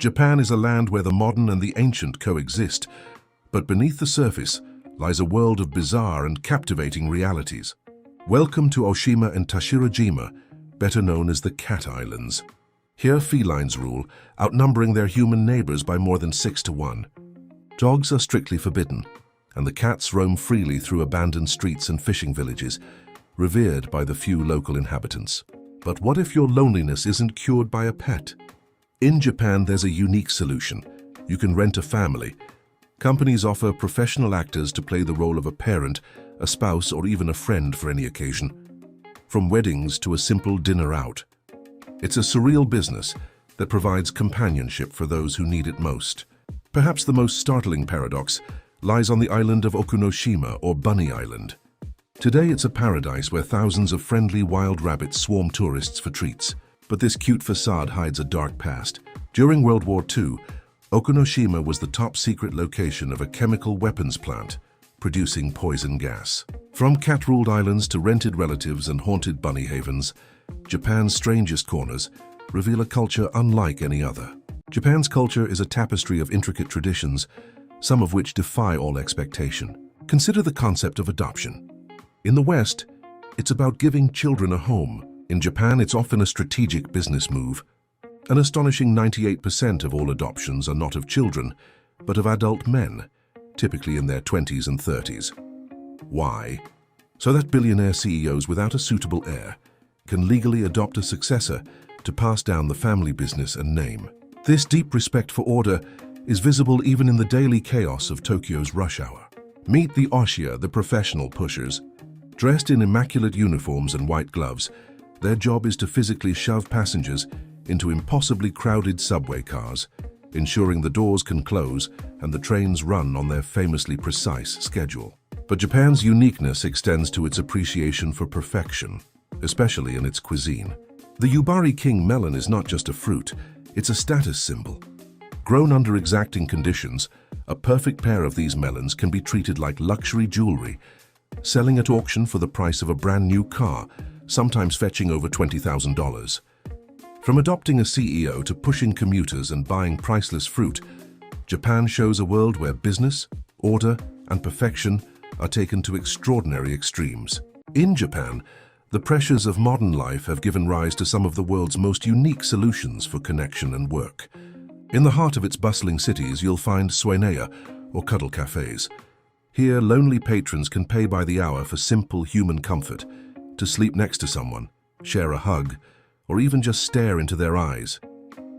Japan is a land where the modern and the ancient coexist, but beneath the surface lies a world of bizarre and captivating realities. Welcome to Oshima and Tashirojima, better known as the Cat Islands. Here felines rule, outnumbering their human neighbors by more than 6 to 1. Dogs are strictly forbidden, and the cats roam freely through abandoned streets and fishing villages, revered by the few local inhabitants. But what if your loneliness isn't cured by a pet? In Japan, there's a unique solution. You can rent a family. Companies offer professional actors to play the role of a parent, a spouse, or even a friend for any occasion. From weddings to a simple dinner out. It's a surreal business that provides companionship for those who need it most. Perhaps the most startling paradox lies on the island of Okunoshima, or Bunny Island. Today it's a paradise where thousands of friendly wild rabbits swarm tourists for treats. But this cute facade hides a dark past. During World War II, Okunoshima was the top secret location of a chemical weapons plant, producing poison gas. From cat-ruled islands to rented relatives and haunted bunny havens, Japan's strangest corners reveal a culture unlike any other. Japan's culture is a tapestry of intricate traditions, some of which defy all expectation. Consider the concept of adoption. In the West, it's about giving children a home. In Japan, it's often a strategic business move. An astonishing 98% of all adoptions are not of children, but of adult men, typically in their 20s and 30s. Why? So that billionaire CEOs without a suitable heir can legally adopt a successor to pass down the family business and name. This deep respect for order is visible even in the daily chaos of Tokyo's rush hour. Meet the Oshiya, the professional pushers. Dressed in immaculate uniforms and white gloves, their job is to physically shove passengers into impossibly crowded subway cars, ensuring the doors can close and the trains run on their famously precise schedule. But Japan's uniqueness extends to its appreciation for perfection, especially in its cuisine. The Yubari King melon is not just a fruit, it's a status symbol. Grown under exacting conditions, a perfect pair of these melons can be treated like luxury jewelry, selling at auction for the price of a brand new car, sometimes fetching over $20,000. From adopting a CEO to pushing commuters and buying priceless fruit, Japan shows a world where business, order, and perfection are taken to extraordinary extremes. In Japan, the pressures of modern life have given rise to some of the world's most unique solutions for connection and work. In the heart of its bustling cities, you'll find sueneya, or cuddle cafes. Here, lonely patrons can pay by the hour for simple human comfort, to sleep next to someone, share a hug, or even just stare into their eyes.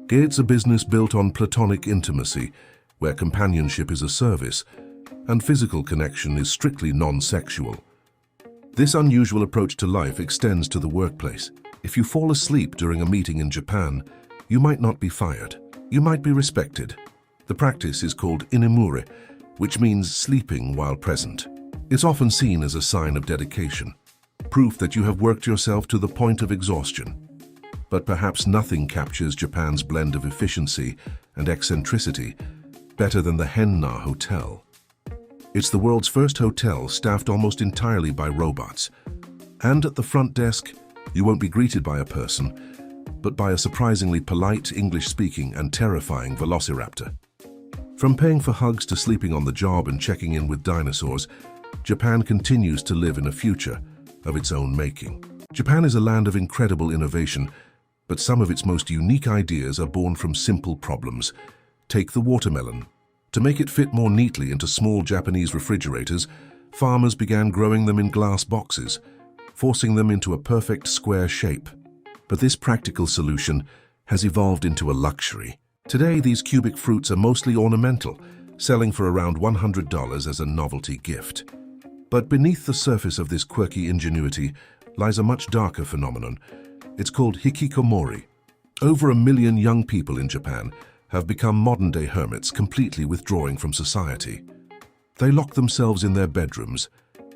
It's a business built on platonic intimacy, where companionship is a service, and physical connection is strictly non-sexual. This unusual approach to life extends to the workplace. If you fall asleep during a meeting in Japan, you might not be fired. You might be respected. The practice is called inemure, which means sleeping while present. It's often seen as a sign of dedication, proof that you have worked yourself to the point of exhaustion. But perhaps nothing captures Japan's blend of efficiency and eccentricity better than the Henna Hotel. It's the world's first hotel staffed almost entirely by robots. And at the front desk, you won't be greeted by a person, but by a surprisingly polite, English-speaking and terrifying velociraptor. From paying for hugs to sleeping on the job and checking in with dinosaurs, Japan continues to live in a future of its own making. Japan is a land of incredible innovation, but some of its most unique ideas are born from simple problems. Take the watermelon. To make it fit more neatly into small Japanese refrigerators, farmers began growing them in glass boxes, forcing them into a perfect square shape. But this practical solution has evolved into a luxury. Today, these cubic fruits are mostly ornamental, selling for around $100 as a novelty gift. But beneath the surface of this quirky ingenuity lies a much darker phenomenon. It's called hikikomori. Over 1 million young people in Japan have become modern-day hermits, completely withdrawing from society. They lock themselves in their bedrooms,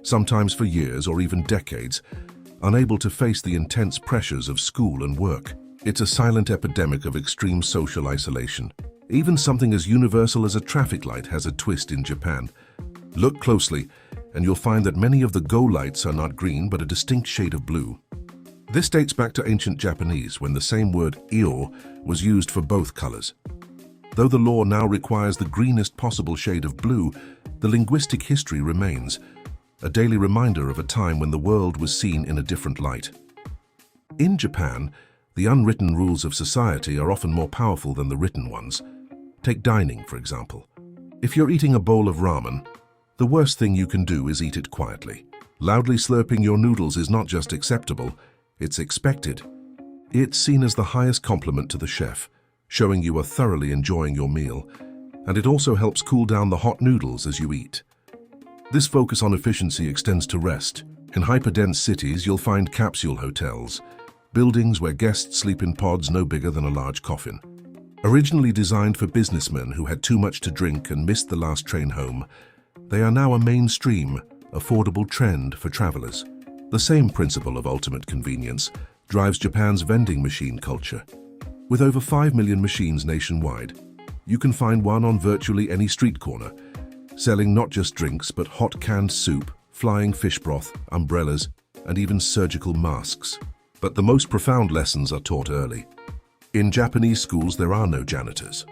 sometimes for years or even decades, unable to face the intense pressures of school and work. It's a silent epidemic of extreme social isolation. Even something as universal as a traffic light has a twist in Japan. Look closely, and you'll find that many of the go lights are not green but a distinct shade of blue. This dates back to ancient Japanese, when the same word "io" was used for both colors. Though the law now requires the greenest possible shade of blue, the linguistic history remains, a daily reminder of a time when the world was seen in a different light. In Japan, the unwritten rules of society are often more powerful than the written ones. Take dining, for example. If you're eating a bowl of ramen, the worst thing you can do is eat it quietly. Loudly slurping your noodles is not just acceptable, it's expected. It's seen as the highest compliment to the chef, showing you are thoroughly enjoying your meal, and it also helps cool down the hot noodles as you eat. This focus on efficiency extends to rest. In hyperdense cities, you'll find capsule hotels, buildings where guests sleep in pods no bigger than a large coffin. Originally designed for businessmen who had too much to drink and missed the last train home, they are now a mainstream, affordable trend for travelers. The same principle of ultimate convenience drives Japan's vending machine culture. With over 5 million machines nationwide, you can find one on virtually any street corner, selling not just drinks but hot canned soup, flying fish broth, umbrellas, and even surgical masks. But the most profound lessons are taught early. In Japanese schools, there are no janitors.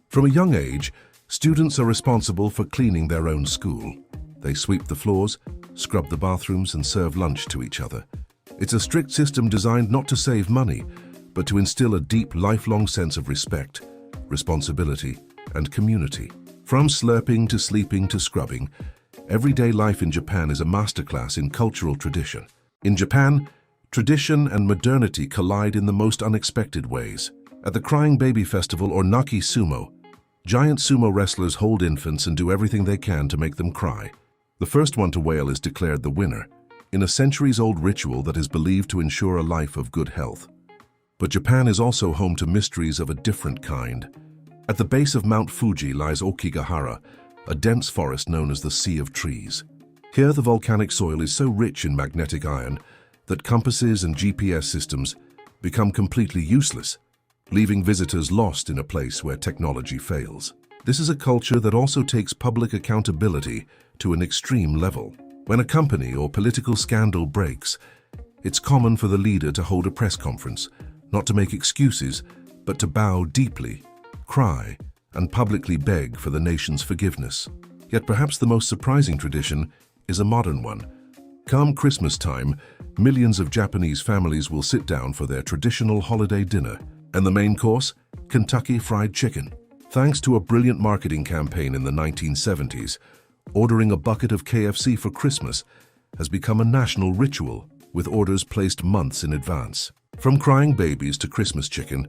From a young age, students are responsible for cleaning their own school. They sweep the floors, scrub the bathrooms, and serve lunch to each other. It's a strict system designed not to save money, but to instill a deep, lifelong sense of respect, responsibility, and community. From slurping to sleeping to scrubbing, everyday life in Japan is a masterclass in cultural tradition. In Japan, tradition and modernity collide in the most unexpected ways. At the Crying Baby Festival, or Naki Sumo, giant sumo wrestlers hold infants and do everything they can to make them cry. The first one to wail is declared the winner, in a centuries-old ritual that is believed to ensure a life of good health. But Japan is also home to mysteries of a different kind. At the base of Mount Fuji lies Okigahara, a dense forest known as the Sea of Trees. Here, the volcanic soil is so rich in magnetic iron that compasses and GPS systems become completely useless, leaving visitors lost in a place where technology fails. This is a culture that also takes public accountability to an extreme level. When a company or political scandal breaks, it's common for the leader to hold a press conference, not to make excuses, but to bow deeply, cry, and publicly beg for the nation's forgiveness. Yet perhaps the most surprising tradition is a modern one. Come Christmas time, millions of Japanese families will sit down for their traditional holiday dinner, and the main course, Kentucky Fried Chicken. Thanks to a brilliant marketing campaign in the 1970s, ordering a bucket of KFC for Christmas has become a national ritual, with orders placed months in advance. From crying babies to Christmas chicken,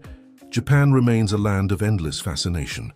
Japan remains a land of endless fascination.